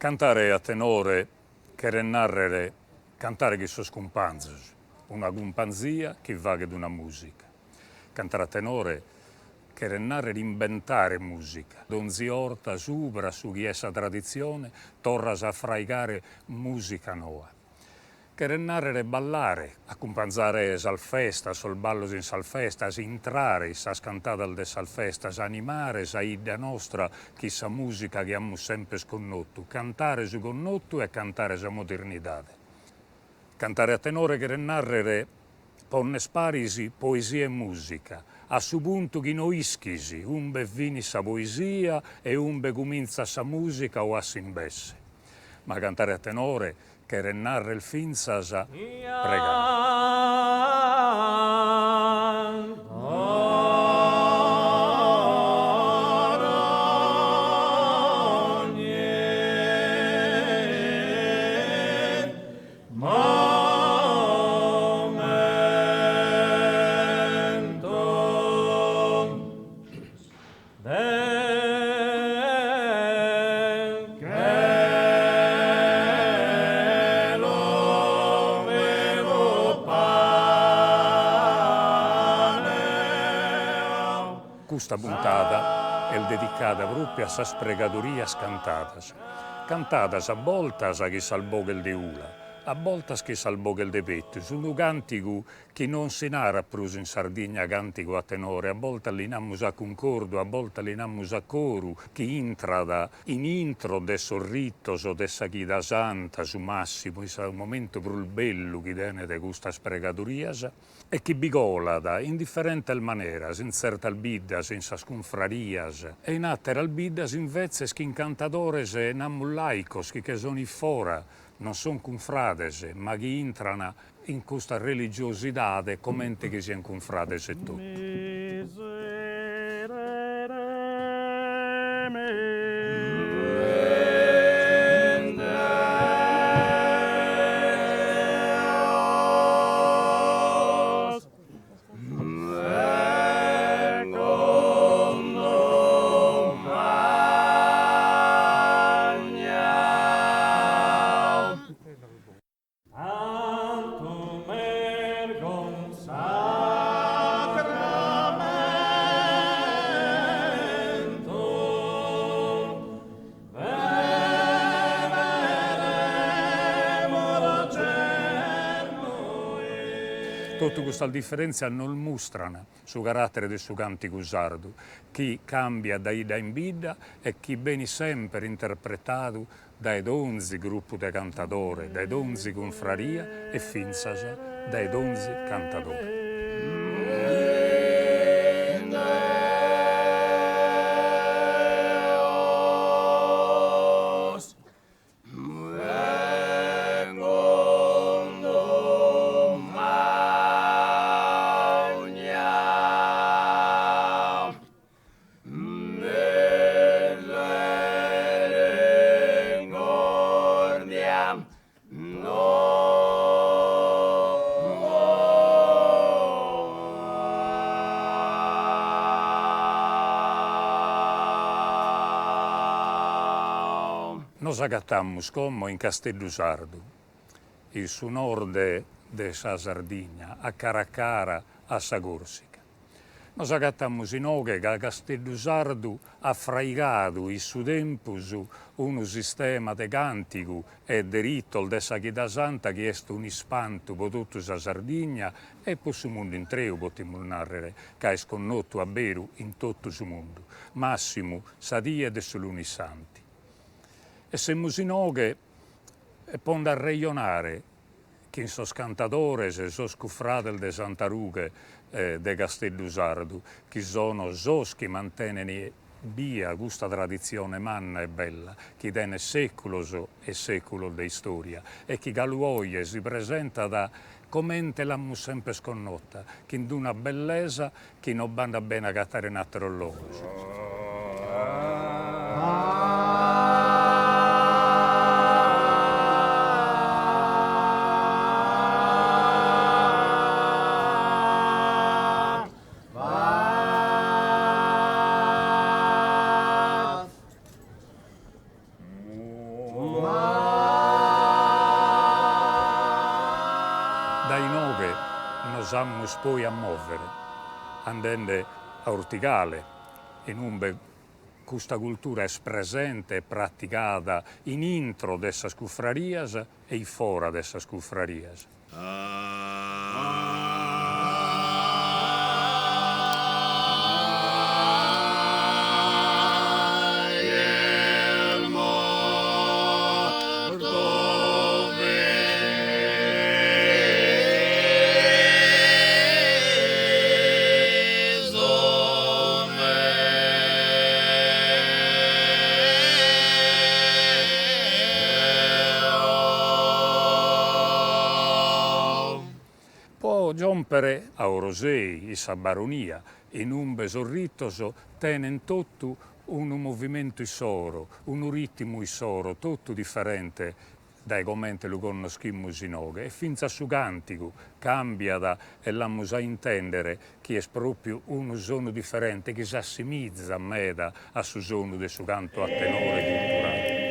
Cantare a tenore che narrere, cantare che so scumpanzas, una cumpanzia che va che una musica. Cantare a tenore che narrere inventare musica. Donzi orta supra su chi essa tradizione, torras a fraigare musica nuova. Che narrere ballare, accumpanzare salfesta, sol ballo in salfesta, intrare sa scantata de salfesta, animare sa idea nostra, chi sa musica che abbiamo sempre sconnotto, cantare su connotto e cantare sa modernità. Cantare a tenore che narrere ponne sparisi poesia e musica, a su punto chi no ischisi, umbe vini sa poesia e umbe comincia sa musica o a simbesse. Ma cantare a tenore che narra il finzasa pregare. Questa puntata è dedicata proprio a sas pregatorias cantatas. Cantatas a voltas a chi salvò de ula, a voltas che salvò de petto. Sono cantico che non si narra più in Sardegna cantico a tenore, a volte li namus a concordo, a volte li namus a coro, che intrada in intro de sorritos o de sa chida santa su massimo, è un momento più bello che tiene de questa pregatorias, e chi bigolada in differenti maneras, in certa albiddas, in sas confrarias, e in altre albiddas invece che in cantadores e laicos che sono fora, non sono confrades, ma che entrano in questa religiosità come che siano confrades e tutto. Tutta questa differenza non mostrano su carattere del suo cantico sardo, chi cambia da ida in bida e chi viene sempre interpretato dai donzi gruppi di cantatori, dai donzi confraria e finzas dai donzi cantatori. Nos agattammus come in Castellusardo, il su nord de sa Sardegna, a cara a sa Corsica. Nos agattammus in oghe che a Castellusardo ha fraigato in su tempus un sistema de cantico e de ritol de sa chida santa che est un ispanto per tutta sa Sardegna e per su mondo intero, potremmo narrare, che è sconnotto a beru in tutto su mondo. Massimo, sa dia de su luni santi. E semmus in oghe e ponda a reionare che in sos cantadores e sos cuffradel de Santa Ruge de Castellusardo, che sono sos che mantengono via questa tradizione manna e bella, che tiene seculos e seculos di storia e che galuoie si presenta da commente l'ammo sempre sconnota, che in una bellezza che non banda bene a cattare in altro luogo. che nos ammus poi a muovere, andando a Ortigale, in umbe questa cultura è presente e praticata in intro dessas cufrarias e fora dessas cufrarias. Giompere a Orosei, issa baronia, in umbe sorrittoso, tenen tutto un movimento isoro, un ritmo isoro, tutto differente dai commenti lo conoscimmo sinoghe. E finza su cantico cambia da e l'ammus a intendere che è proprio un suono differente, che si assimizza a meda a su suono del suo canto a tenore culturale.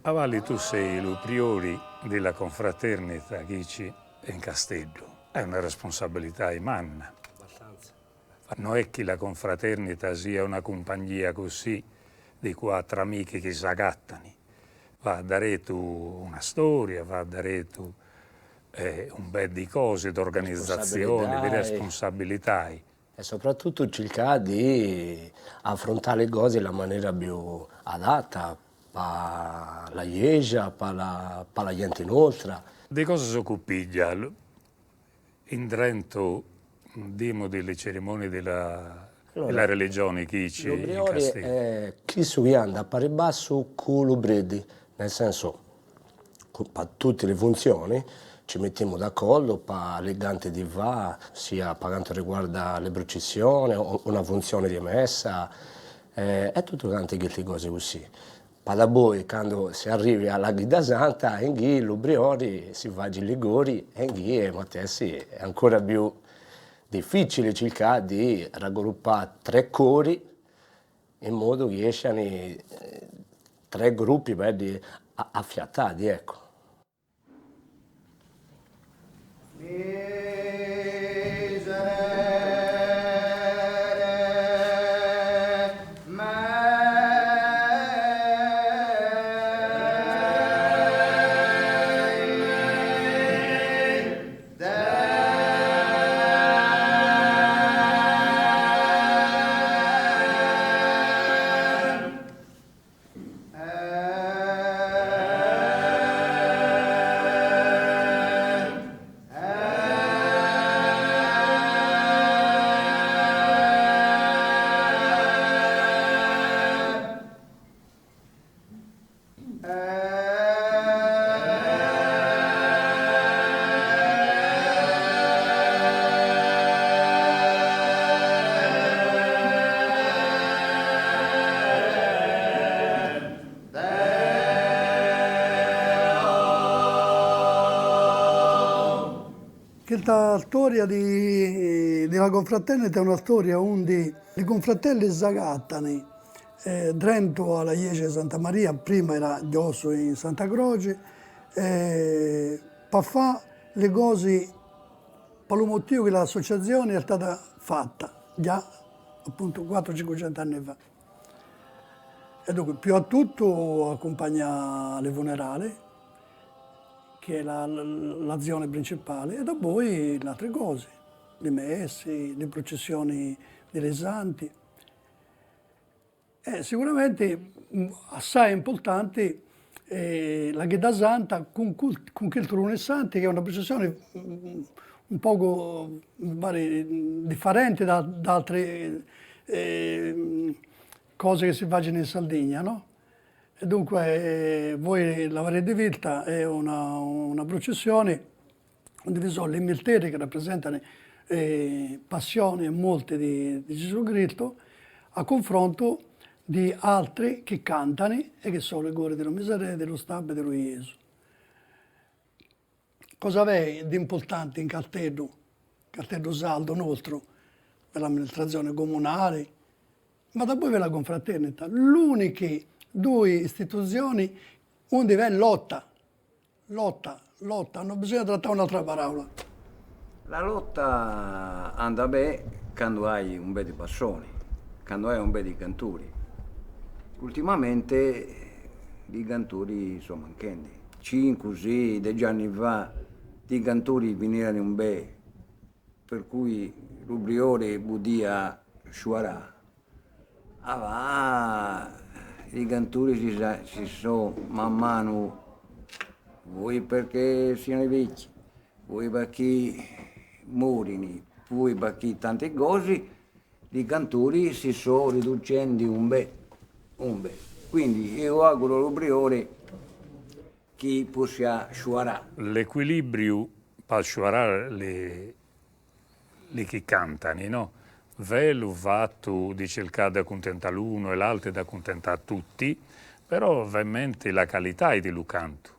Avalli, tu sei lo priore della confraternita Chici in Castello. È una responsabilità immanna. Abbastanza. Non è che la confraternita sia una compagnia così di quattro amici che si agattano. Va a dare tu una storia, va a dare tu un bel di cose, di organizzazione, di responsabilità. E soprattutto cercare di affrontare le cose nella maniera più adatta per la Chiesa, per la gente nostra. Di cosa si occupiglia? In Trento, dimo delle cerimonie della religione Chici in Castello. È chi si anda a pari basso con lo bredi, nel senso, per tutte le funzioni, ci mettiamo d'accordo per l'elegante di va, sia per quanto riguarda le processioni o una funzione di messa, e tutte quante queste cose così. Per poi, quando si arriva alla Guida Santa, in cui l'Ubriori si va a Liguri, e in cui è ancora più difficile cercare di raggruppare tre cori in modo che escano tre gruppi belli affiatati, ecco. Questa storia della confraternita è una storia onde i confratelli si agattano dentro alla chiesa di Santa Maria, prima era Giosso in Santa Croce, per fare le cose per il motivo che l'associazione è stata fatta già appunto 400-500 anni fa. E dunque, più a tutto accompagna le funerali, che è l'azione principale, e da poi le altre cose, le messe, le processioni dei santi. Sicuramente assai importante la Gheda Santa con Culto Lune Santi, che è una processione un poco differente da altre cose che si fanno in Sardegna, no? E dunque voi l'avrete vista, è una processione dove vi sono le miltere che rappresentano passione e molte di Gesù Cristo, a confronto di altri che cantano e che sono le gore dello Miserere, dello Stabbo e dello Gesù. Cosa c'è di importante in Cartello Saldo nostro, per l'amministrazione comunale, ma da poi per la confraternita, l'unica due istituzioni onde è lotta, non bisogna trattare un'altra parola. La lotta anda bene quando hai un bel di passione, quando hai un bel di cantori. Ultimamente i cantori sono mancati. 5, 6, 10 anni fa i cantori venivano un bel, per cui l'ubriore podia sciuarà. I cantori si sono man mano, voi perché siano vecchi, voi perché muoiono, voi perché tante cose, i cantori si sono riducendo un bel. Quindi io auguro all'ubriore che possa sciuarà. L'equilibrio per sciuarare le che cantano, no? Velo fatto di cercare di accontentare l'uno e l'altro da accontentare tutti, però ovviamente la qualità è di lo canto.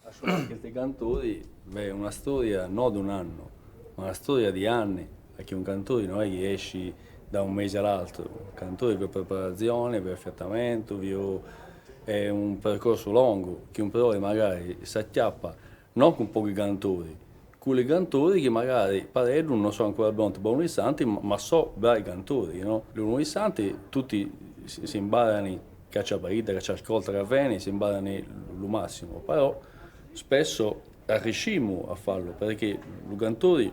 Assolutamente questi cantori, è una storia non di un anno, ma una storia di anni, perché un cantore non è che esci da un mese all'altro, un cantore per preparazione, per affiatamento, è un percorso lungo, che un prore magari si acchiappa non con pochi cantori, con i cantori che magari paredo non sono ancora buoni santi, ma so bravi cantori, no? Gli uomini santi tutti si imbarano caccia parita, caccia ascolta raveni, si imbarano il massimo, però spesso riusciamo a farlo, perché i cantori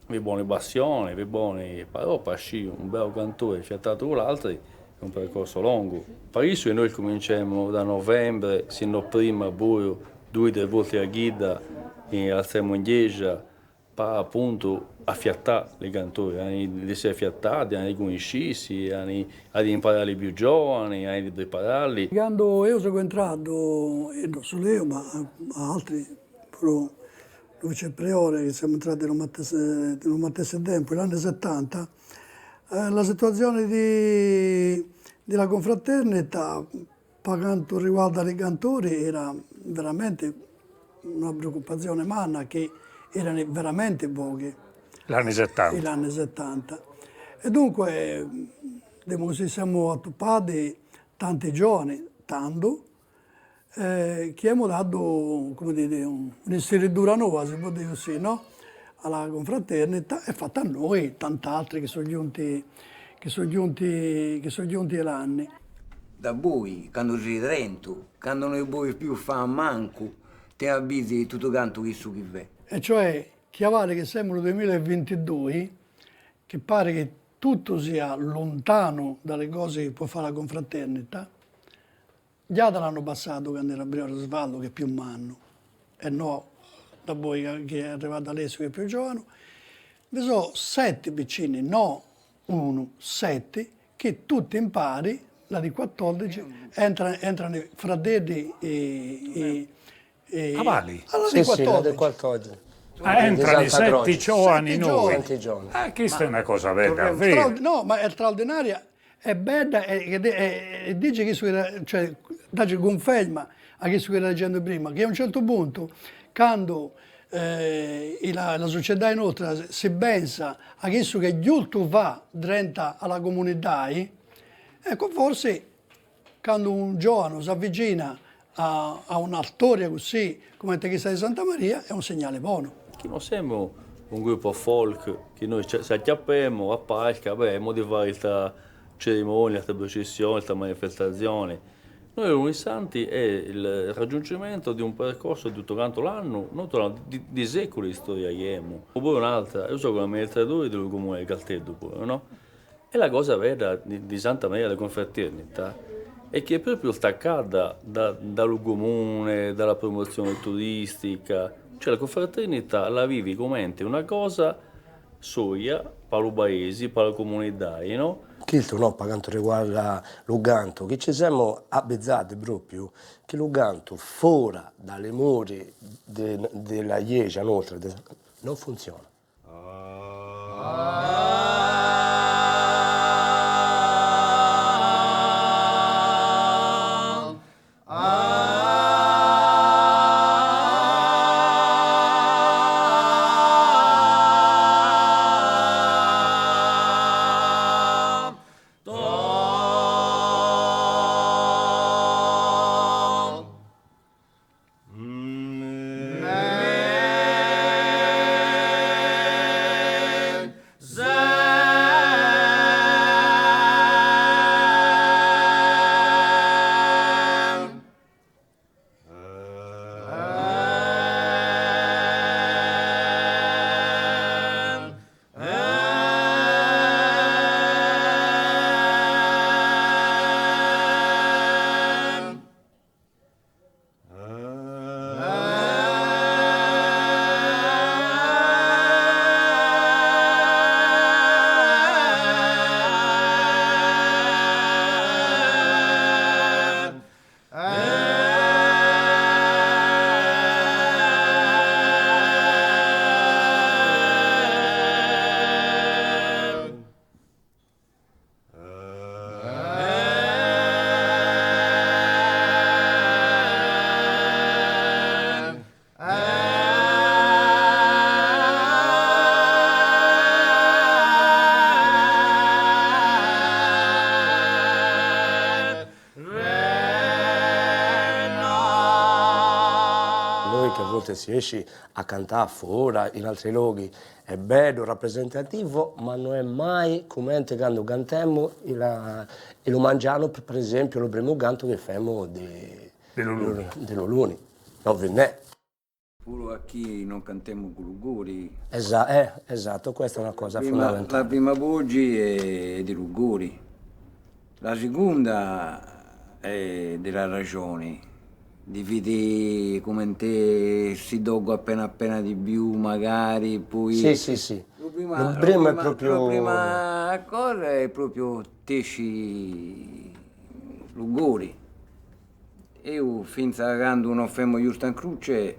vi buone bassione, vi buone però pasci un bel cantore fiattato con l'altro è un percorso lungo. Per isso noi cominciamo da novembre sino a prima buio 2-3 volte a guida in alziamo in chiesa per appunto affiattare i cantori, di essere affiattati, di conoscersi, di imparare i più giovani, di prepararli. Quando io sono entrato, e non solo io, ma altri, però il vice priore, che siamo entrati nel Mattese tempo, negli anni 70, la situazione della confraternita, per quanto riguarda i cantori, era veramente una preoccupazione manna, che erano veramente pochi. L'anni 70. Gli anni 70. E dunque, così siamo attuppati tanti giovani, tanto, che abbiamo dato, come dire, un'inseridura nuova, si può dire così, no? Alla confraternita, e fatta a noi, tant'altri che sono giunti gli anni. Da voi, quando si Trento, quando noi voi più fa manco, te avvisi tutto canto questo che vè. E cioè, chiamare che siamo nel 2022, che pare che tutto sia lontano dalle cose che può fare la confraternita, già dall'anno passato, quando era Briore Svaldo, che è più manno, e no da voi che è arrivato Alessio, che è più giovane, vi sono 7 piccini, no 1, 7, che tutti impari, la di 14, entrano i fratelli Avali. alla Sì, di sì, la 14. del 14. Entrano i Santa 7 Croce. giovani 7 noi. Tanti giorni. Questa è una cosa bella, vero? No, ma è straordinaria, è bella e dice che cioè, dace conferma a che era dicendo prima, che a un certo punto, quando la società inoltre si pensa a questo che gli ultimi va diventa alla comunità, ecco, forse quando un giovane si avvicina a una storia così come la chiesa di Santa Maria è un segnale buono. Che non siamo un gruppo folk che noi ci acchiappiamo a palca, di fare cerimonie, altre processioni, altre manifestazioni. Noi Luni Santi è il raggiungimento di un percorso di tutto quanto l'anno, non di secoli di storia che abbiamo. Poi un'altra, io sono con l'amministratore del comune di Calteddu pure, no? E la cosa bella di Santa Maria della Confraternita è che è proprio staccata dal comune, dalla promozione turistica. Cioè la confraternita la vivi come una cosa soia, per i paesi, per le comunità, no? Kilto, no, per quanto riguarda l'Uganto, che ci siamo abbezzati proprio che l'Uganto fuori dalle mura della Chiesa nostra non funziona. Che a volte si esce a cantare fuori, in altri luoghi, è bello, rappresentativo, ma non è mai come quando cantiamo e lo mangiamo, per esempio, lo primo canto che facciamo dell'Oluni. Non venne. Pure a chi non cantiamo con Luguri. Esatto, questa è una cosa fondamentale. La prima voce è di Luguri, la seconda è della Ragione. Dividi come te si dogo appena di più magari, poi... Sì. La prima cosa è proprio Tesci Luguri. Io finza quando non fermo giusto in croce,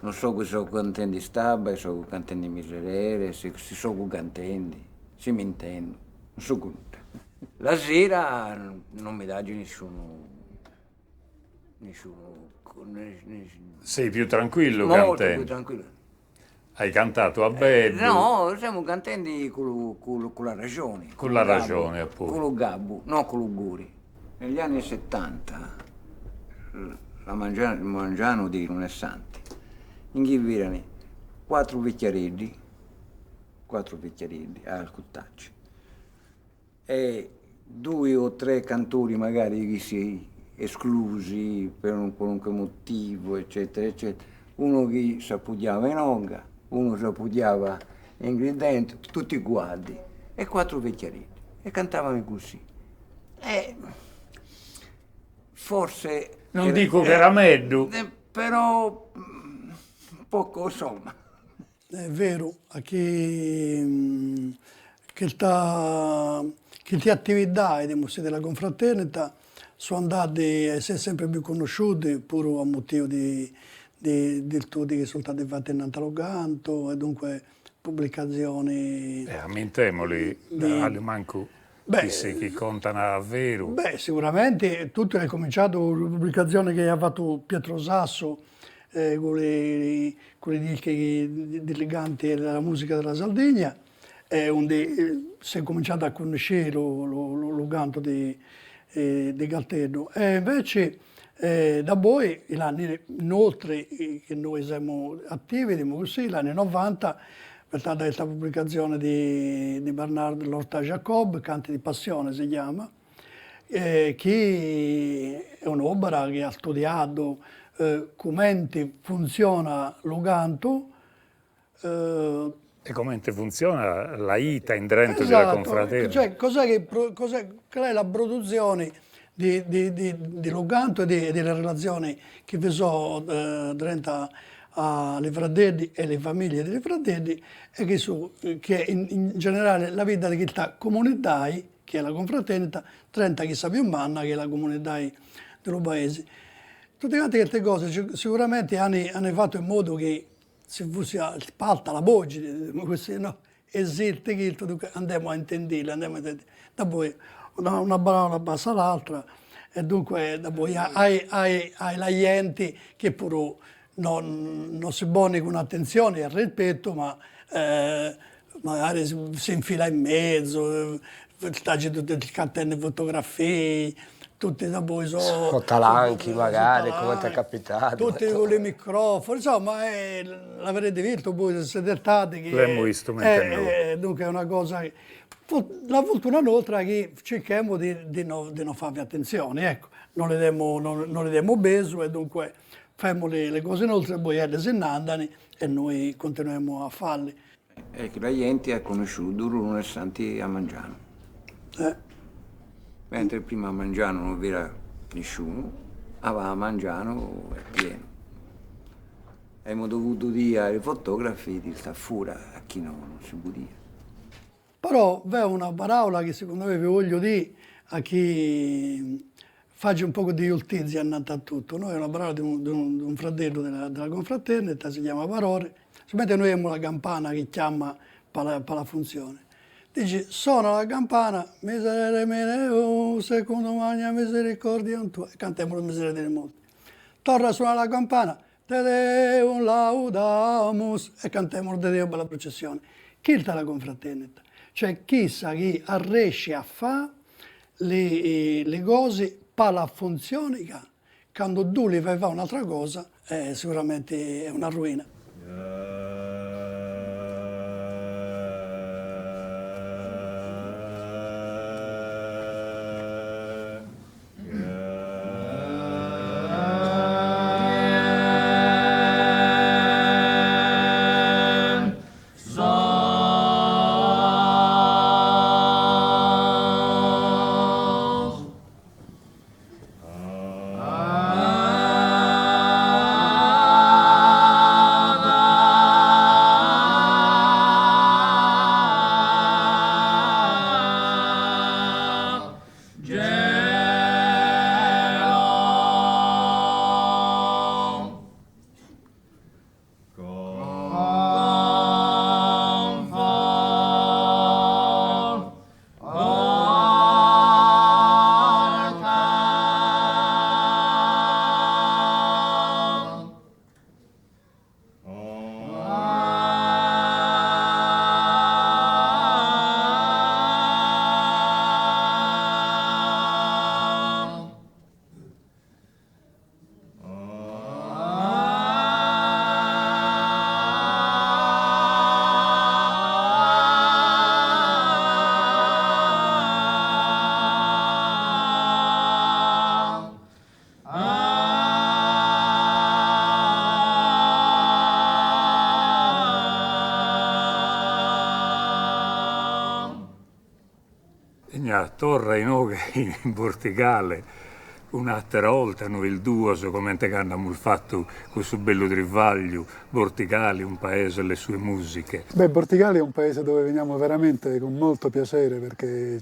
non so che sono cantando stabba, sono cantando miserere, se sono cantando, se mi intendo, non so come. La sera non mi dà nessuno. Sei più tranquillo Molto cantando? più tranquillo. Hai cantato a Beddu? No, stiamo cantando con la Ragione. Con la Ragione, appunto. Con lo Gabbu, non con l'Uguri. Negli anni 70, la mangiano di non è santi. In cui erano 4 vecchiareddi al cuttaccio. E 2 o 3 cantori magari che si esclusi per un qualunque motivo, eccetera, eccetera. Uno che si appoggiava in onga, uno si appoggiava in gridente, tutti uguali, e 4 vecchiarini, e cantavano così. E forse... Non dico che era meglio. Però poco, insomma. È vero, che le attività della confraternita sono andate a essere sempre più conosciute, pure a motivo di tutti che sono state fatte in Antaloganto e dunque pubblicazioni. Ammintemoli, manco chi contano a vero. Beh, sicuramente tutto è cominciato con la pubblicazione che ha fatto Pietro Sasso, con le dischi eleganti della musica della Sardegna, onde si è cominciato a conoscere lo canto di Calteddu. E invece da poi, inoltre che noi siamo attivi, gli anni 90, questa pubblicazione di Bernard Lorta Jacob, Canti di Passione si chiama, che è un'opera che ha studiato come funziona lo canto. E come funziona la ita in dentro della confraternita? Cioè, cos'è la produzione di lo canto e delle relazioni che vi sono dentro alle fratelli e le famiglie dei fratelli e che in generale la vita di questa comunità, che è la confraternita, 30 che sa più manna, che è la comunità dello paese. Tutte queste cose sicuramente hanno fatto in modo che si fosse spalta la voce, così, no? Esiste che andiamo a intendere, dopo una parola basta l'altra e dunque dopo hai la gente che pure non si pone con attenzione e rispetto, ma magari si infila in mezzo, tagli tutte le catene fotografie, tutti da poi sono talanchi magari, come ti è capitato. Tutti con i microfoni, insomma, l'avrete visto voi se siete stati. L'abbiamo visto mentre dunque è una cosa che... La fortuna nostra è che cerchiamo di non farvi attenzione, ecco, non le diamo beso e dunque facciamo le cose nostre, poi se ne andano e noi continuiamo a farle. E che la gente ha conosciuto Bruno e Santi a Mangiano. Mentre prima a Mangiano non c'era nessuno, a Mangiano è pieno. Abbiamo dovuto dire ai fotografi di sta fuori a chi non si può dire. Però c'è una parola che secondo me vi voglio dire a chi faccia un po' di giustizia innanzi a tutto. Noi è una parola di un fratello della confraternita, si chiama Parore. Solamente noi abbiamo la campana che chiama per la funzione. Dice, suona la campana, miserere mene, secondo magna misericordia tua. E cantiamo la miseria dei molti. Torna a suonare la campana, te deum laudamus. E cantiamo Te Deum per la processione. Chi è la confraternita? Cioè chi sa che riesce a fare le cose per la funzione che ha. Quando tu li fai fare un'altra cosa, sicuramente è una ruina. La torre in verticale, un'altra volta noi il duo, come abbiamo fatto questo bello trivaglio, Bortigali, un paese e le sue musiche. Beh, Bortigali è un paese dove veniamo veramente con molto piacere perché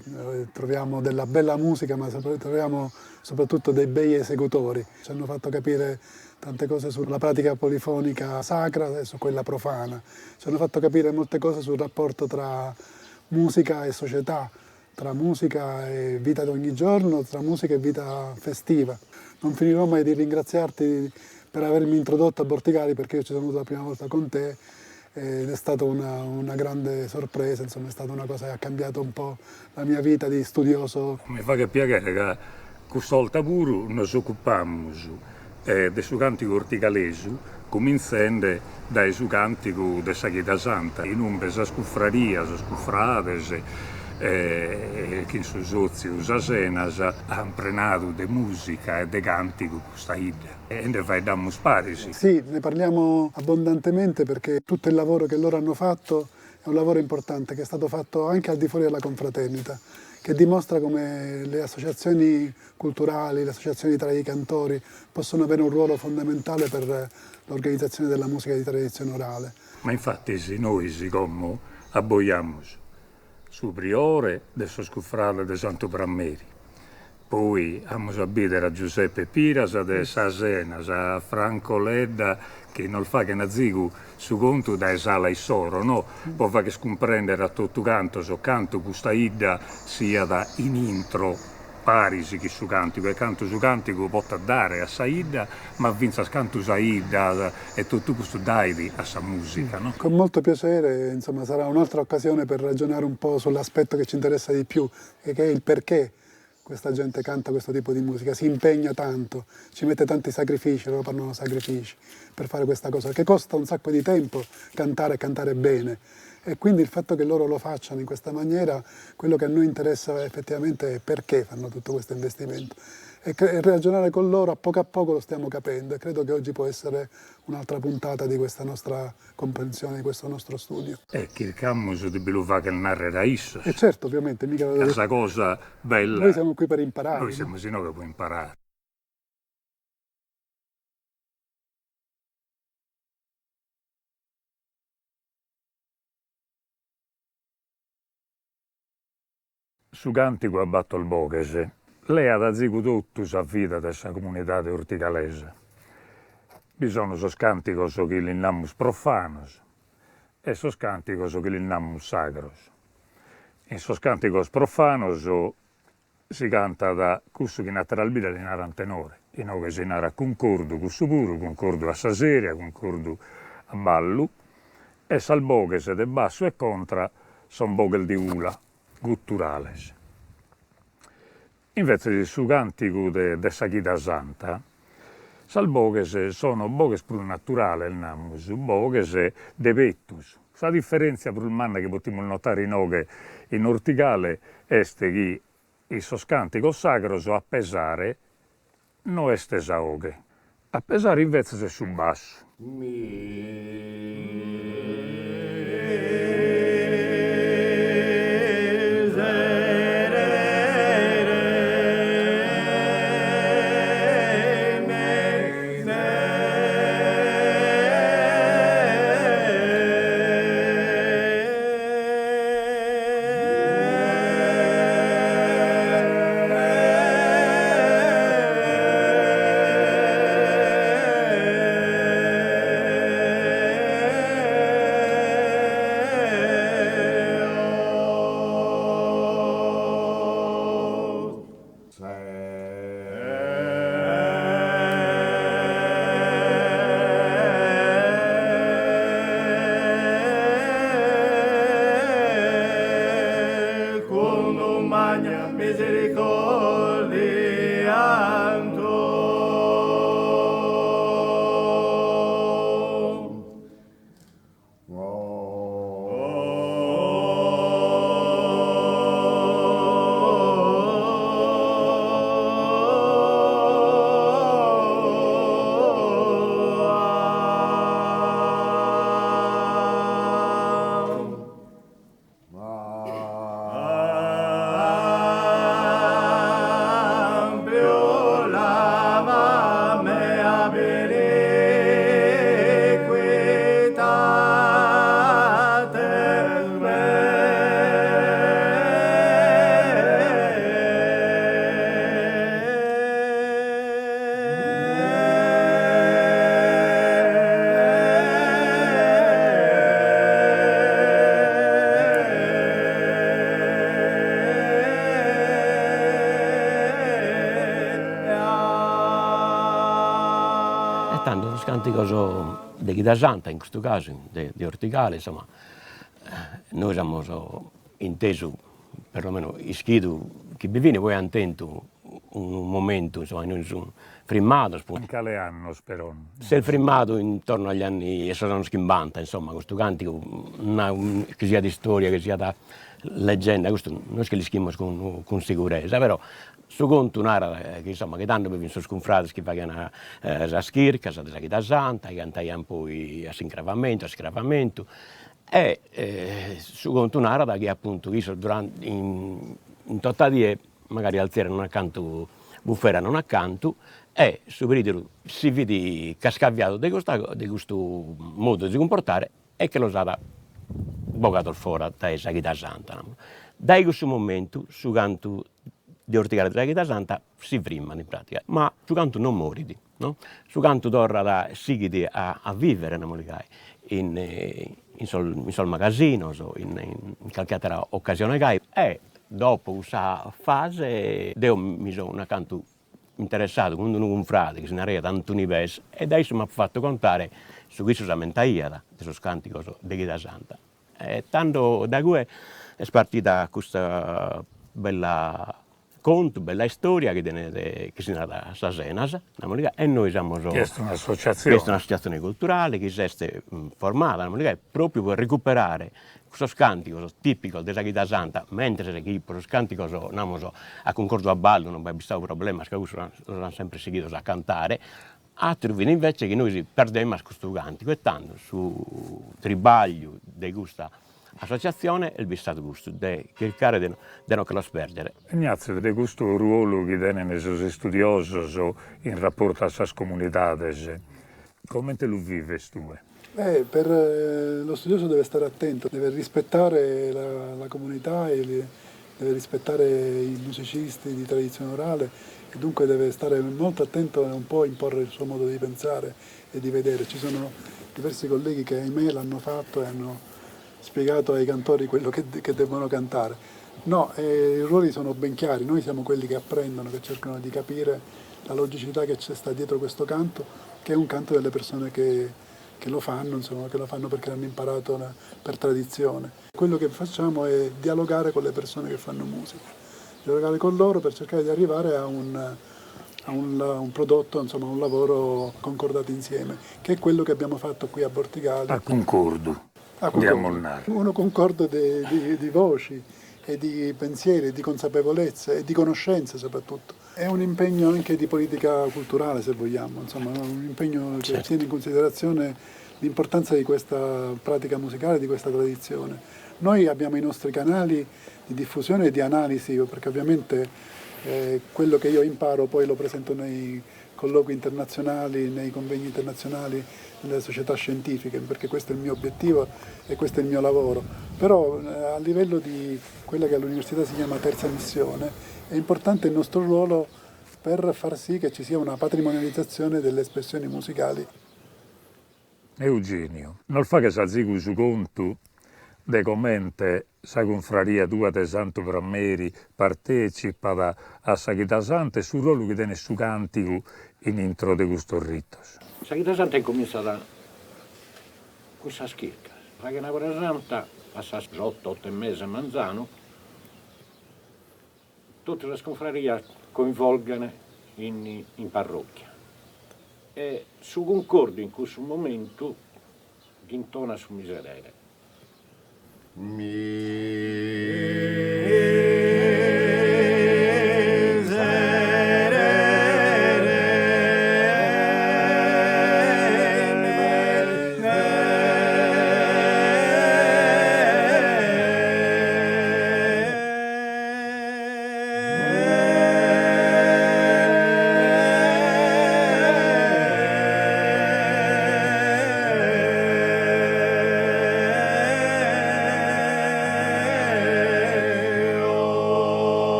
troviamo della bella musica, ma troviamo soprattutto dei bei esecutori. Ci hanno fatto capire tante cose sulla pratica polifonica sacra e su quella profana. Ci hanno fatto capire molte cose sul rapporto tra musica e società, tra musica e vita di ogni giorno, tra musica e vita festiva. Non finirò mai di ringraziarti per avermi introdotto a Bortigali perché io ci sono venuto la prima volta con te ed è stata una grande sorpresa, insomma è stata una cosa che ha cambiato un po' la mia vita di studioso. Mi fa che piacere che questa volta pure ci occupiamo del suo cantico orticalese, cominciando dai su cantico de Sagrada Santa, in un sa scuffraria, sa scuffrades, che in su sozi usasenas han prenato de musica e de cantico questa idea. E ne fai dammus parisi. Sì, ne parliamo abbondantemente perché tutto il lavoro che loro hanno fatto è un lavoro importante che è stato fatto anche al di fuori della confraternita, che dimostra come le associazioni culturali, le associazioni tra i cantori possono avere un ruolo fondamentale per l'organizzazione della musica di tradizione orale. Ma infatti noi siccome abboiamo su priore del suo scuffrale di Santo Brammeri, poi abbiamo abitato a Giuseppe Piras, a Sasenas, a Franco Ledda, che non fa che nazigu su conto da esala e soro, no? Poi fa che scomprendere a tutto canto, so canto questa idea sia da in intro parisi che su cantico, e canto su cantico può dare a Saida, ma vinza canto Saida e tutto questo dai a sa musica, no? Con molto piacere, insomma, sarà un'altra occasione per ragionare un po' sull'aspetto che ci interessa di più, e che è il perché questa gente canta questo tipo di musica, si impegna tanto, ci mette tanti sacrifici, loro parlano sacrifici, per fare questa cosa, che costa un sacco di tempo cantare e cantare bene. E quindi il fatto che loro lo facciano in questa maniera, quello che a noi interessa effettivamente è perché fanno tutto questo investimento. E ragionare con loro a poco lo stiamo capendo, e credo che oggi può essere un'altra puntata di questa nostra comprensione, di questo nostro studio. E cerchiamo di fare che narrerà isso. E certo, ovviamente, mica questa cosa bella. Noi siamo qui per imparare. Noi siamo sino che può imparare. Su cantico a Batto Boghese, lei ha da zigu tutto sa vita della comunità orticalese. Bisogna sos canticos che li namus profanos e sos canticos che li namus sacros. In sos canticos profanos si canta da cussu che naturalmente li naran tenore, in che si nara concordo cussu puru, concordo a sa seria, concordo a ballu, e sal boghese de basso e contra son boghel di ula, gutturales. Invece di su cantico de Sagrada Santa, sal boghese sono boghese più naturale, il namus, boghese de pettus. La differenza per il manna che potremmo notare in orticale è che i sos canticos sacros a pesare non è saoghe. A pesare invece è su basso. Tanto sos canticos de Sagrada Santa, in questo caso, di Orticale, insomma, noi siamo inteso, perlomeno ischido, che vi viene poi attento un momento, insomma, in un filmato. In quale anno, però? Se il filmato intorno agli anni 50, insomma, questo cantico, che sia di storia, che sia da leggenda, questo non è che li schimmo con sicurezza, però su conto un'area che, insomma, che tanto per sono sconfrati che facevano la schirca, la chiesa santa, che cantavano poi a scravamento, e su conto un'area che appunto durante, in totale magari alzerano accanto, bufferano accanto, e subito si vede cascaviato di questo modo di comportare e che lo sa bogato fuori da essa chiesa santa. Da questo momento, su canto di orticare della chiesa santa si frimmano in pratica, ma su canto non moridi, no? Su canto torna da sigidi a vivere in sol magazzino, in qualche altra occasione e dopo questa fase io mi sono accanto interessato con un frate che se ne era tanto universo e da eso mi ha fatto contare su questo samentaia di questo cantico di chiesa santa. E tanto da qui è partita questa bella conto, bella storia che si è nata a Senas, e noi siamo Questa è un'associazione culturale che si è formata proprio per recuperare questo cantico tipico della chiesa santa, mentre che questo cantico a concordo a ballo non abbiamo visto problema, perché lo hanno sempre seguito a cantare. Altri invece che noi perdiamo questo cantico e tanto su tribaglio di questa associazione il vistato gusto di cercare di non lo sperdere. Ignazio, di questo ruolo che tienen esos studiosos in rapporto a queste comunità, come te lo vives tu? Per lo studioso deve stare attento, deve rispettare la comunità e deve rispettare i musicisti di tradizione orale e dunque deve stare molto attento e non può imporre il suo modo di pensare e di vedere. Ci sono diversi colleghi che ahimè l'hanno fatto e hanno spiegato ai cantori quello che devono cantare. No, i ruoli sono ben chiari, noi siamo quelli che apprendono, che cercano di capire la logicità che c'è sta dietro questo canto, che è un canto delle persone che lo fanno, insomma, che lo fanno perché l'hanno imparato per tradizione. Quello che facciamo è dialogare con le persone che fanno musica, dialogare con loro per cercare di arrivare a un prodotto, insomma, un lavoro concordato insieme, che è quello che abbiamo fatto qui a Bortigale. A concordo. Uno concordo di voci e di pensieri, di consapevolezze e di conoscenze soprattutto. È un impegno anche di politica culturale, se vogliamo, insomma, un impegno che tiene in considerazione l'importanza di questa pratica musicale, di questa tradizione. Noi abbiamo i nostri canali di diffusione e di analisi, perché ovviamente quello che io imparo poi lo presento nei colloqui internazionali, nei convegni internazionali, nelle società scientifiche, perché questo è il mio obiettivo e questo è il mio lavoro. Però a livello di quella che all'università si chiama terza missione, è importante il nostro ruolo per far sì che ci sia una patrimonializzazione delle espressioni musicali. Eugenio, non fa che sa zigu su conto de commente sa confraria tua de Santo Brammeri partecipa a sa chiesa santa e sul ruolo che tiene su cantico in intro de questo rito. La chiesa santa è cominciata con questa schirca. La chiesa santa passa 8 mesi a Manzano, tutte le confrarie coinvolgono in parrocchia. E su concordo in questo momento intona su miserere.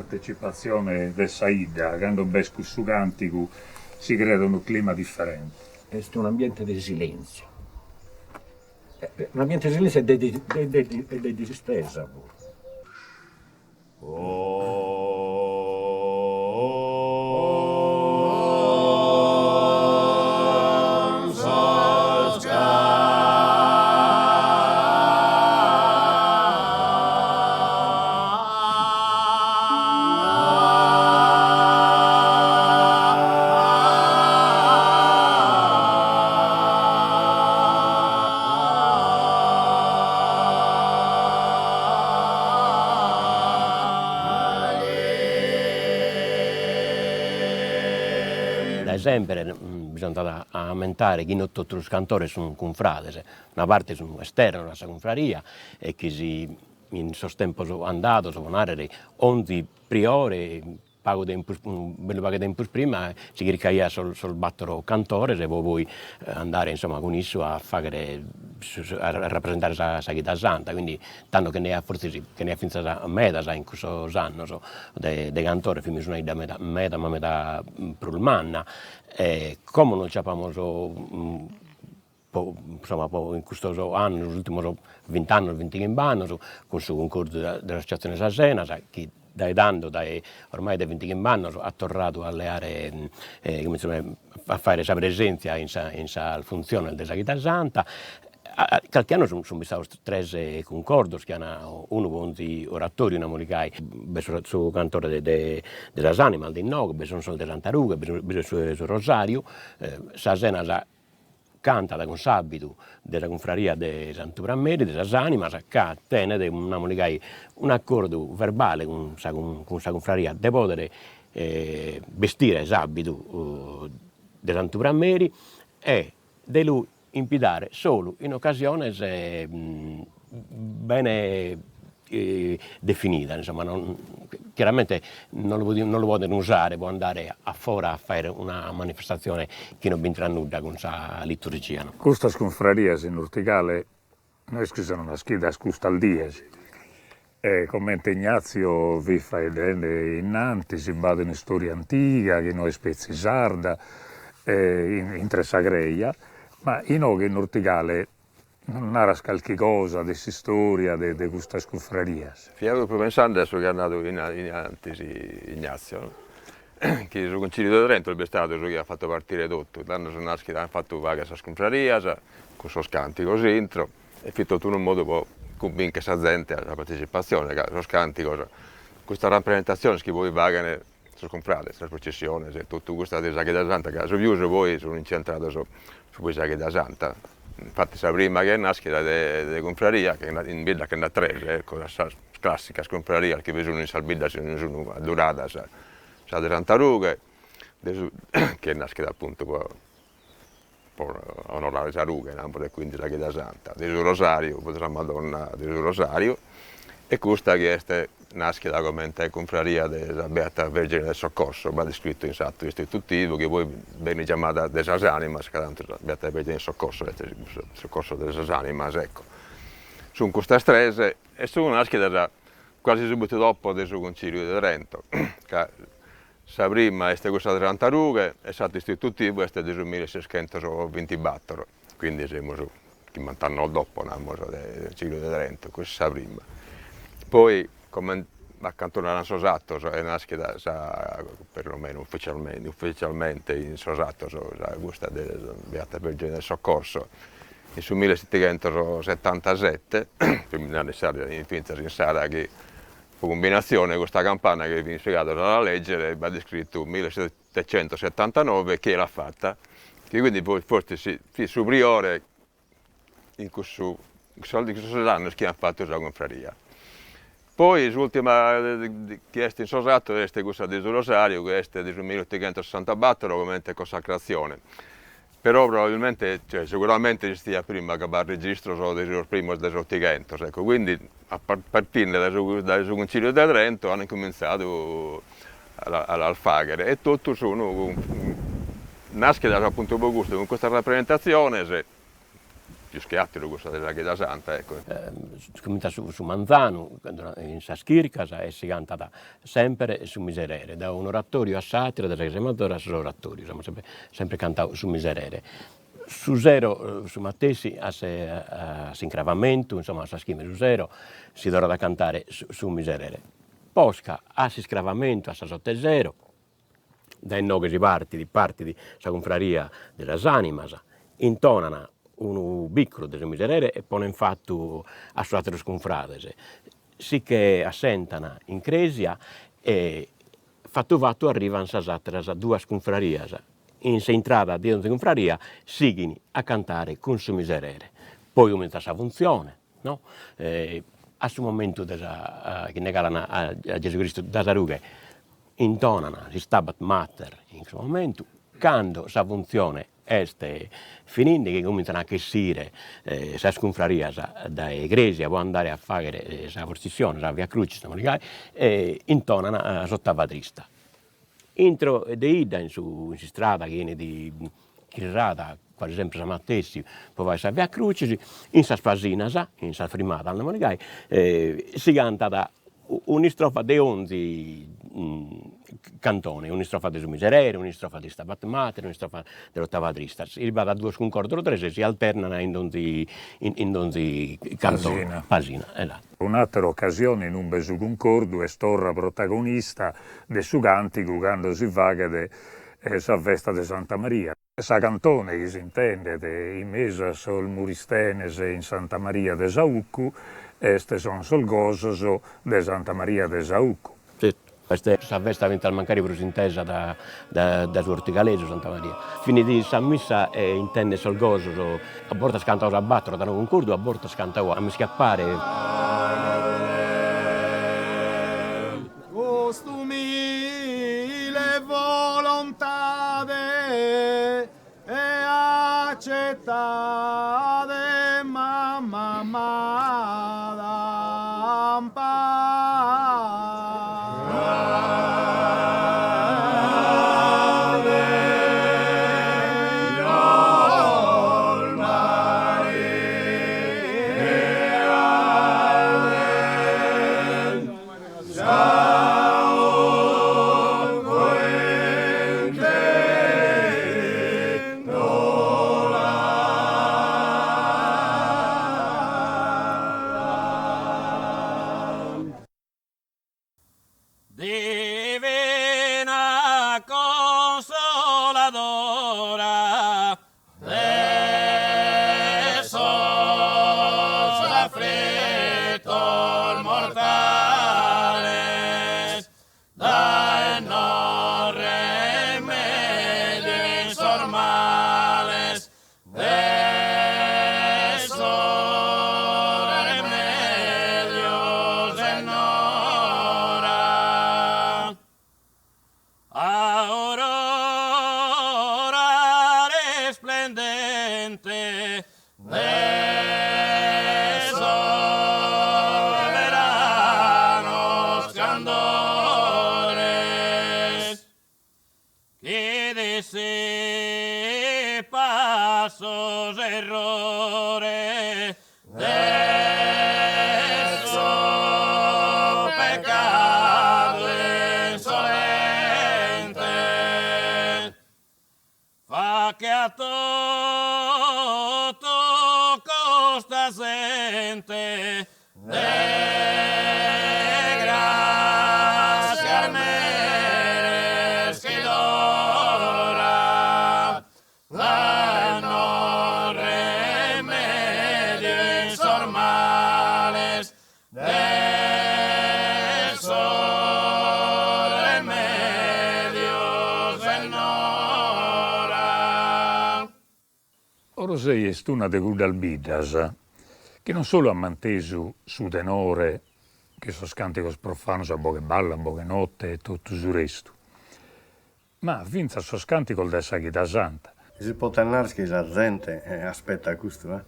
Partecipazione del Saida, quando bescu su cantico si crea un clima differente. È un ambiente di silenzio. Un ambiente di silenzio e di distesa. da sempre bisogna aumentare che non tutti i cantori sono confrati, una parte sono esterni alla confraria e che si in sostempo sono andato a suonare ogni priore pago un bello pago tempo prima si ricaia sul battero cantore e poi andare insomma con isso a fare a rappresentare la chitarra santa, quindi tanto che ne ha forse che ne ha finita a metà in questo anno de cantore fino a da metà ma metà prulmanna e come non sappiamo insomma in questo anno, negli ultimi 20 anni, 20 anni, con questo concorso dell'associazione Sasena, che ormai da 20 anni ha tornato alle aree, a fare la presenza in funzione della chitarra santa. Qualche anno sono stati 3 concordi, che hanno uno con gli oratori, una molicai, su cantore della Sanima, del Nogo, sono solo di Santa Ruga, su Rosario, Sasena canta da consabito della confraria di Santo Brammeri, della Sanima, che tiene un accordo verbale con la confraria di poter vestire l'abito di Santo Brammeri e di lui impidare solo in occasione bene definita, insomma, chiaramente non lo vogliono usare, può andare a fuori a fare una manifestazione che non entra nulla con la liturgia. No? Questa confraria in Urticale, noi sono una scheda scustaldiesi, e come Ignazio vi fa innanti, si bada in storia antica, che noi spezzi sarda, in Tresagreia, ma in Urticale non era qualche cosa di storia di questa confraria. Fiero pensando adesso che è andato in avanti Ignazio, no? Che sul Concilio di Trento è stato che ha fatto partire tutto. L'anno sono nasciti, hanno fatto vaga questa confraria, con suo scantico dentro, e tutto in un modo può convincere la gente alla partecipazione, lo scantico, questa rappresentazione che voi vagano sono comprate, la processione, tutto questo della Sacra Santa, che più poi sono incentrato su questa Sacra Santa. Infatti la prima che nasce della confraria, che è in Billa che è da 3, ecco, la classica confraria che sono in Salbilla, sono durata, sa di Santa Ruga, che nasce appunto per onorare la Ruga, e quindi la Chiesa Santa, del Rosario, per la Madonna del Rosario, e questa che nasce da come confraria della Beata Vergine del Soccorso, va descritto in atto istitutivo, che poi viene chiamata delle Animas, che tanto la Beata Vergine del Soccorso, il Soccorso delle Animas, ecco. Su questa strese, e sono nasce quasi subito dopo del Concilio di Trento, che la prima è questa di Santa Ruga, è stato istitutivo, è del 1624, quindi siamo su 50 anni dopo, del Concilio di Trento, questa è la prima. Poi, come accanto a Sosato, è nasce perlomeno ufficialmente in Sosato, questa della Beata Vergine del Soccorso, nel 1777, prima di in finta in Sara, che fu combinazione questa campana che viene spiegata dalla legge, va descritto 1779, che l'ha fatta, che quindi poi forse su priore in questo anno che hanno fatto la confraria. Poi l'ultima che è in Sosato è questa del Rosario, che è del 1864 come consacrazione. Però probabilmente, sicuramente esisteva prima che va al registro solo del primo del 1800, ecco. Quindi a partire dal Concilio di Trento hanno cominciato all'alfaghere e tutto nasce appunto Augusto con questa rappresentazione, più che altro questa della Chiesa Santa, ecco. Comincia su Manzano, in Saschirca, e si canta sempre su Miserere, da un oratorio a satira, da Resemadora a oratorio, sempre cantato su Miserere. Su Zero, su Mattesi, a incravamento, insomma, a schime su Zero, si dovrà cantare su Miserere. Posca, a scravamento, a sotto Zero, dai 9 parti di questa confraria della Animas, intonano un piccolo del Miserere e pone in fatto a sue altre confrate, sì che assentano in Cresia e fatto arrivano a 2 confrarie. In entrata di una confraria seguono a cantare con su Miserere. Poi comincia la funzione, no? A questo momento che ne calano a Gesù Cristo da Ruga, intonano il Stabat Mater in questo momento, quando questa funzione è finita, che cominciano a chessire le confrarie dalle egresi, può andare a fare la processione, la via Crucis, intonano sotto trista. Entro de ida in strada che viene di Chirrata, quasi sempre la mattessi, poi vai a via Crucis, in sa spasina, in sa frimata, si canta da un'istrofa di 11 cantoni, un'istrofa di su miserere, un'istrofa di Stabat Mater, un'istrofa dell'ottava trista. Si va da due concordano tre e si alternano in 11 cantoni. Pasina. Un'altra occasione in un besu concordo è storra protagonista del suo cantico quando si va che sa festa di Santa Maria. Sa cantone che si intende in mesa sul Muristenes in Santa Maria de Sauccu, este sono sul gososo de Santa Maria de Sauccu. Questa festa viene al mancare prosintesa da su Orticaleso Santa Maria. Fine di San Missa intende sul gososo, a borda scantavo a battere da un concordo, a borda scantavo a mi scappare. Costumi le volontà e accettate mamma Divina Consoladora, de sos afflictos mortales, danos remedios normales, de esos remedios en aurora resplendente de sol veranos candores que disipa sus errores de su pecado insolente. Fa che a tutto costa sente de grazia merezca d'ora la non remedio normales de sol remedios en Orosei è una de Gudalbidas, che non solo ha manteso su tenore, che sono canticos profanos a boche balla, a boche notte e tutto il resto, ma vinza sono canticos da Saghita Santa. Si può tornare che la gente aspetta questo,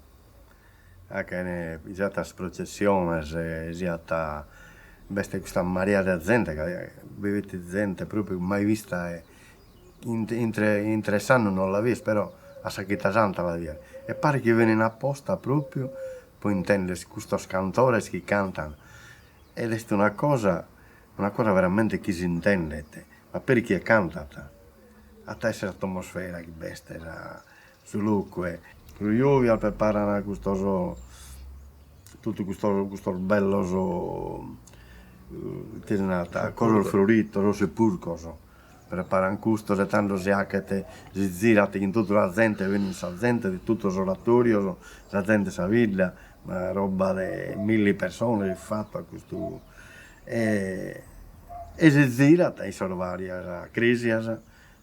anche in questa processione, questa Maria della gente, che vedete gente proprio mai vista, in 3 anni non l'ha vista, però a Saghita Santa la via. E pare che viene apposta proprio per intendere questi cantori che cantano. Ed è una cosa veramente che si intende, ma per chi è cantata. A te c'è l'atmosfera che veste, su Lucque. Io preparano tutto questo bello, cosa florito, rosso e purcoso. Preparano questo, e tanto si girano in tutta la gente, viene la gente di tutto l'oratorio, la gente si villa, una roba di 1000 persone fatta a questo. E si gira, e sono varie crisi.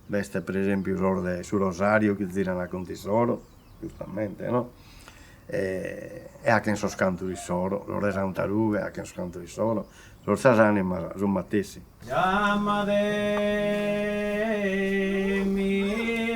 Veste per esempio loro sul Rosario che girano con tesoro, giustamente, no? E anche in so scanto di solo, loro Santa Ruga, anche in scanto di solo, loro sa anima sono mattessi. Chiama de mi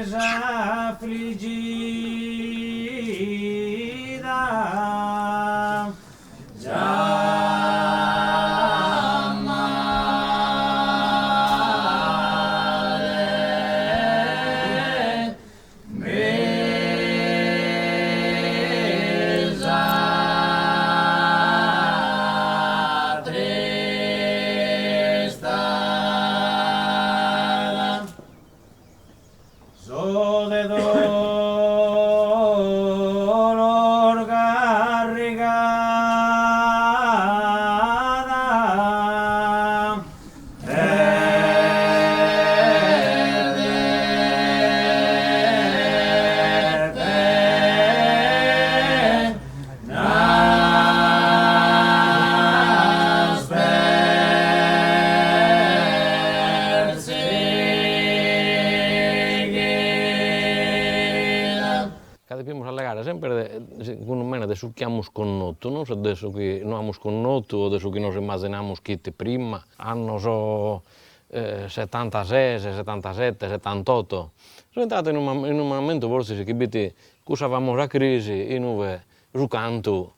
dobbiamo allegare sempre, secondo me, adesso che abbiamo sconnoto, non so adesso che non abbiamo sconnoto o adesso che non immaginiamo scritti prima, hanno so 76, 77, 78. Sono entrato in un momento forse che avevamo la crisi, in su canto,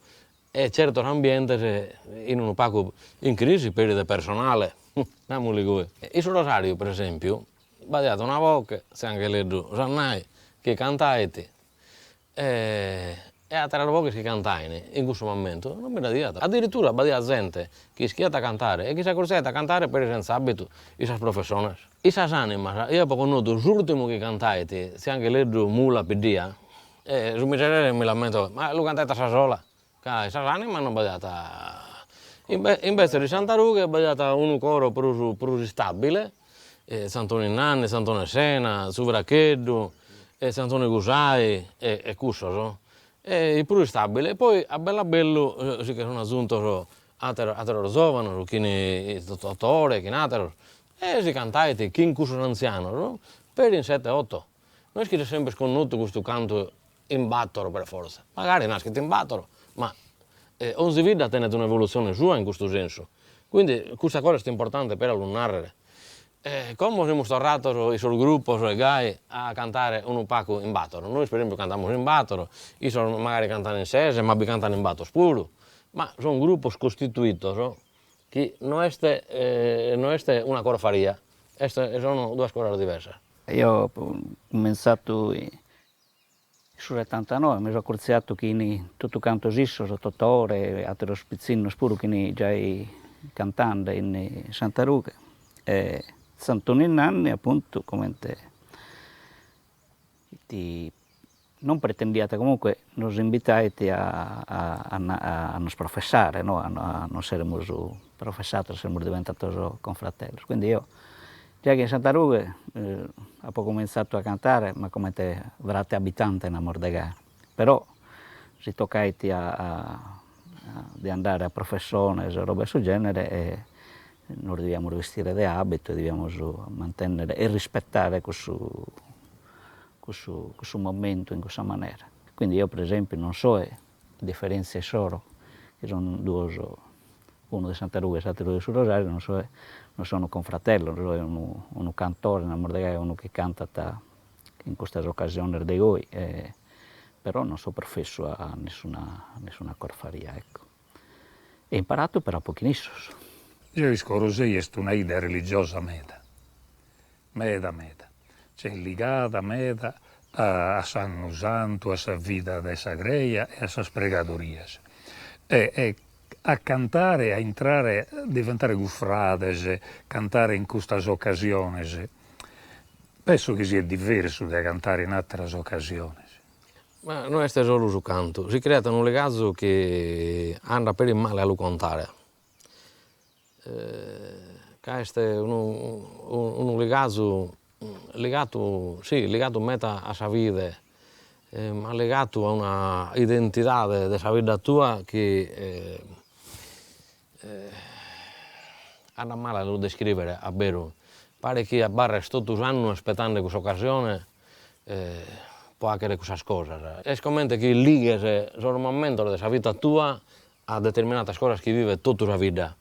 e certo l'ambiente in un poco in crisi per il personale. Il Rosario, per esempio, ha una voce, se anche le due, Sannai, che cantaiti, e altre voci che cantaini in questo momento non mi da dire. Addirittura la gente che schiata a cantare e che si è a cantare per senza abito, i professori. I anime, io ho conosciuto l'ultimo che cantaiti, se anche le due mula pedia, e su miserere mi lamento, ma lui cantata sola, che i anime hanno badiata. Invece di Santa Ruga è badiata un coro più stabile, Sant'Antonio Nanni, Sant'Antonio Sena, Suvracheddu, Sant'Antonio Gusai e Cusso, e più stabile. Poi a bello si che sono aggiunto altri giovani, chi dottore, chi altri, e si cantaiti, chi in Cusso anziano, per in 7-8. Non è che c'è sempre sconosciuto questo canto in battoro per forza, magari nasce in battoro, ma ogni vita tiene un'evoluzione sua in questo senso. Quindi questa cosa è importante per alunare. Come siamo tornati sul gruppo, sui gai, a cantare un poco in battoro. Noi per esempio cantiamo in battoro, io magari cantano in sese, ma vi cantano in battoro spuro. Ma sono gruppi costituiti che non è una corfaria, sono due scuole diverse. Io ho cominciato nel 79, mi sono accorciato che tutto canto esisto, Totore e altri spizzini spuro che già cantando in Santa Ruga. Sant'Antonio Nanni appunto come non pretendiate comunque nos invitate a nos professare, no? a non saremo professati, saremo diventati confratelli. Quindi io già che in Santa Ruga ho cominciato a cantare, ma come verate abitante in Mordegà, però si toccati di andare a professione e roba del genere e noi dobbiamo rivestire di abito e dobbiamo mantenere e rispettare questo momento in questa maniera. Quindi io per esempio non so le differenze solo, che sono due, uno di Santa Ruga e l'altro di Sul Rosario, non sono confratello, non so, uno cantore, una Mordegà, uno che canta in queste occasioni dei goi, però non so professo a nessuna corfaria, ecco. E imparato però pochissimo. Io Rosei è una idea religiosa meda, cioè legata meda a San Santo, a sa vita de Sagreia e a sa spregatories. E a cantare, a entrare, a diventare guffrades, cantare in queste occasioni, penso che sia diverso da cantare in altre occasioni. Ma non è solo su canto, si crea un legato che andrà per il male a contare. Questo è un legato meta a sa vita, ma legato a una identità della vita tua che anda male a lo descrivere, a vero. Pare che a barra tutto l'anno aspettando questa occasione può accadere queste cose. E scommente che lighe normalmente della vita tua a determinate cose che vive tutta la vita.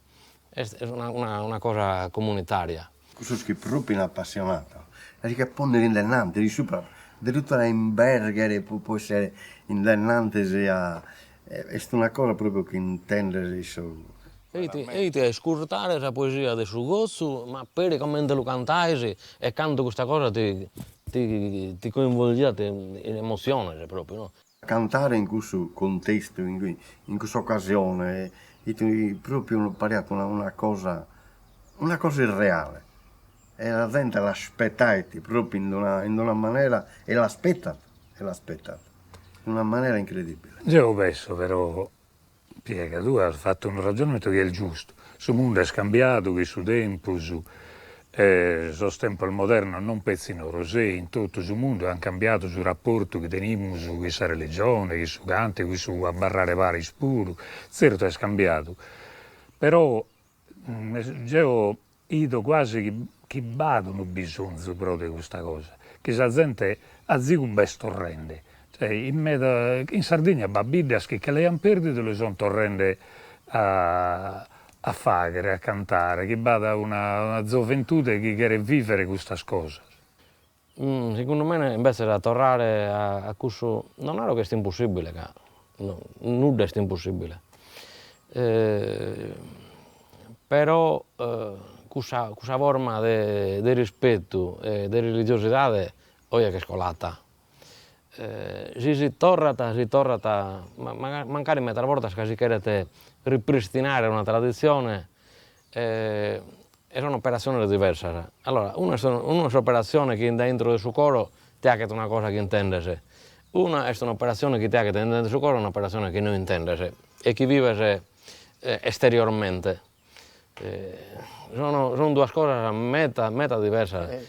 È una cosa comunitaria. Questo è proprio appassionato. Perché pone in Lennante, di sopra, di tutta in Berger, può essere in Lennante, è una cosa proprio che intende solo. E ti ascoltare la poesia del suo gozzo, ma per come lo cantai e canto questa cosa ti coinvolgete in emozione proprio, no? Cantare in questo contesto, in questa occasione, è proprio imparato una cosa irreale. E la gente l'aspetta proprio in una maniera, e l'aspetta, in una maniera incredibile. Io penso però, Piega, tu hai fatto un ragionamento che è il giusto. Sul mondo è scambiato, che su tempo, sul tempo moderno non pezzino rosé, in tutto il mondo hanno cambiato sul rapporto che teniamo su questa religione, su canti, su abbarrare vari spuru, certo è scambiato. Però io vedo quasi che badano bisogno proprio di questa cosa, che la gente ha un bel torrente, Cioè, in Sardegna babiddas che le hanno perdite le sono tornate a fare, a cantare, che vada una gioventù che vuole vivere queste cose. Secondo me invece da tornare a questo, non è che è impossibile, no, nulla è impossibile. Però questa forma di rispetto e di religiosità oggi è che è scolata. Si torna, magari metà volta che si chiede ripristinare una tradizione, è un'operazione diversa. Allora, una è un'operazione che dentro del suo cuore ti ha una cosa che intende. Una è un'operazione che ti ha dentro del suo cuore un'operazione che non intende e che vive esteriormente. Sono due cose meta diverse.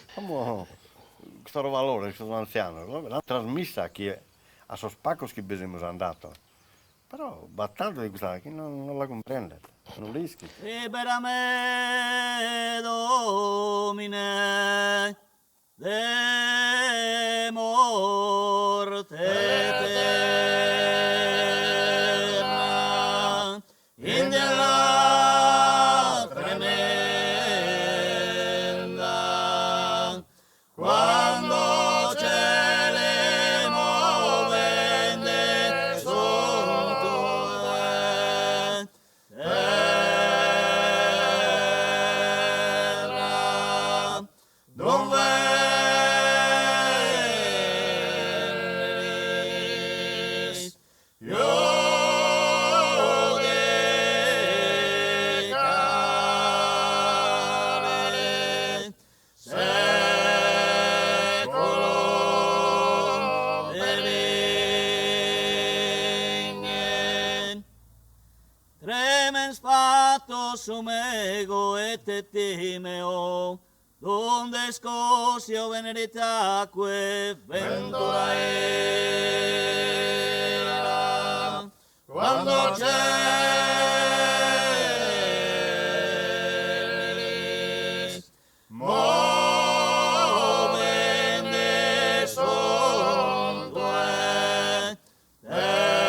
Questo valore, questo anziano, l'ha trasmessa a chi a so spacco che abbiamo andato. Però battaglia di questa che non la comprende, non rischi. Libera me, Domine, de morte eterna, in della tremenda, quando cielo movente son tue, terra, non venis, io decare, secolum benigne, tremens fatos sum ego et timeo, donde scosio veneritaque ventura era, quando celis movende son tue, terra,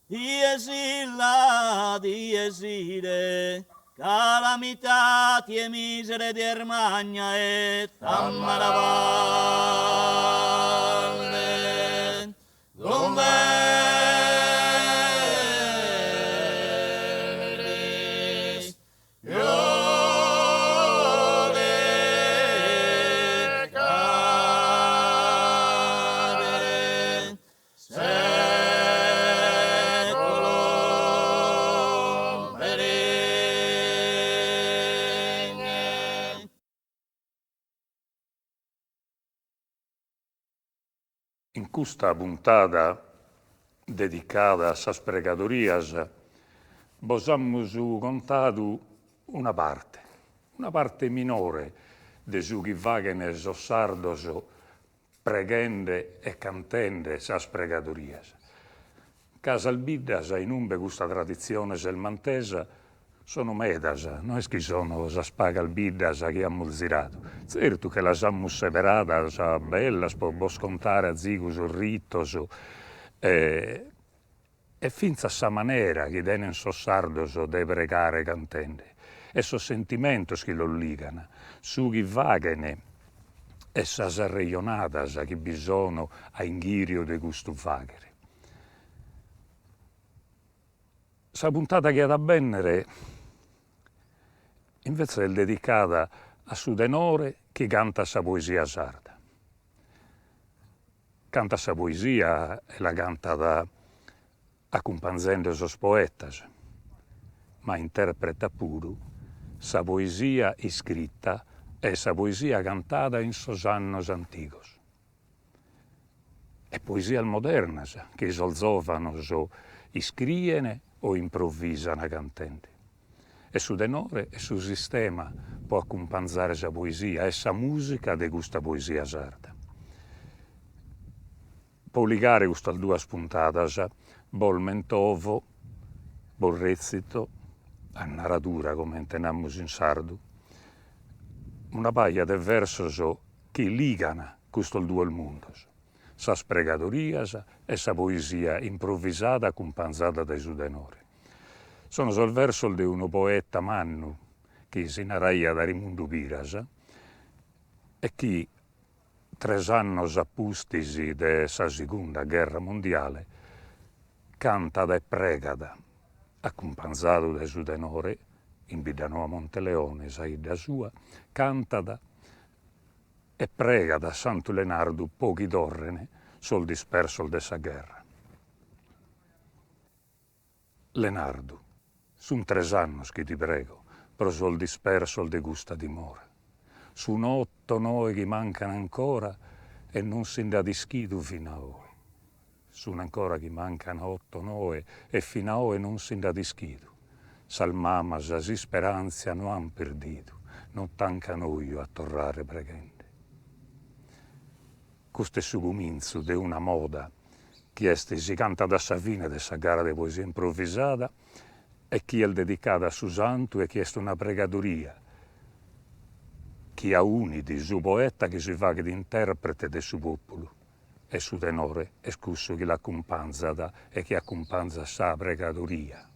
dies illa, dies ire, calamitati e misere di Ermagna et Ammaravalle, non venis, io decare, secolum benigne. In questa puntata dedicata a sas pregadorias, vos amus contato una parte minore de su chi vaghen sos sardos preghende e cantende sas pregadorias. Casalbiddas in umbe questa tradizione selmantesa sono medas, non è che sono sas pagalbiddas che amus zirato. Certo che las amus separadas, bellas, po vos contare a zigus ritos, e finza sa manera che tenen sos sardos de pregare cantende. E sos sentimentos che lo ligano, su chi vaghen e sas arreionadas che bisono a inghirio de gustu vaghere. Sa puntata che ad abbennere invece è dedicata a su tenore che canta sa poesia sarda. Canta sa poesia e la canta da accompagnando sos poetas, ma interpreta pure sa poesia iscritta e sa poesia cantata in sos annos antigos. E poesia modernas che solzovanos iscriene o improvvisano cantende. E su tenore e su sistema può accompagnare sa poesia e sa musica de questa poesia sarda. Può ligare queste due spuntatas, bol mentovo, bol recito, a narratura come intendiamo in sardo, una paia de versos che ligano questo due mondo. Sas pregadorias e sa poesia improvvisata accompagnata dai sudenori. Sono il verso di un poeta mannu che si narraia da Rimundu Piras e che 3 anni appustisi della seconda guerra mondiale cantata e pregata accompagnato dai sudenori in Bidano a Monteleone, saida sua, cantata e prega da Santo Leonardo pochi d'orrene sul disperso dessa guerra. Leonardo, sun 3 anni che ti prego, pro sul disperso de gusta dimora. Sun 8 noi che mancano ancora e non si da dischido fino a ora. Sono ancora che mancano 8 noi e fino a ora non si da dischido. Salmamas si speranza non han perduto, non tanca noi a tornare pregente. Questo è il comincio di una moda che si canta da Savina dessa gara di poesia improvvisata e che è dedicata a suo santo e che è una pregadoria che ha unito il suo poeta che si fa di interprete del suo popolo e su tenore è scusso che l'accompagna e che accompagna sa pregadoria.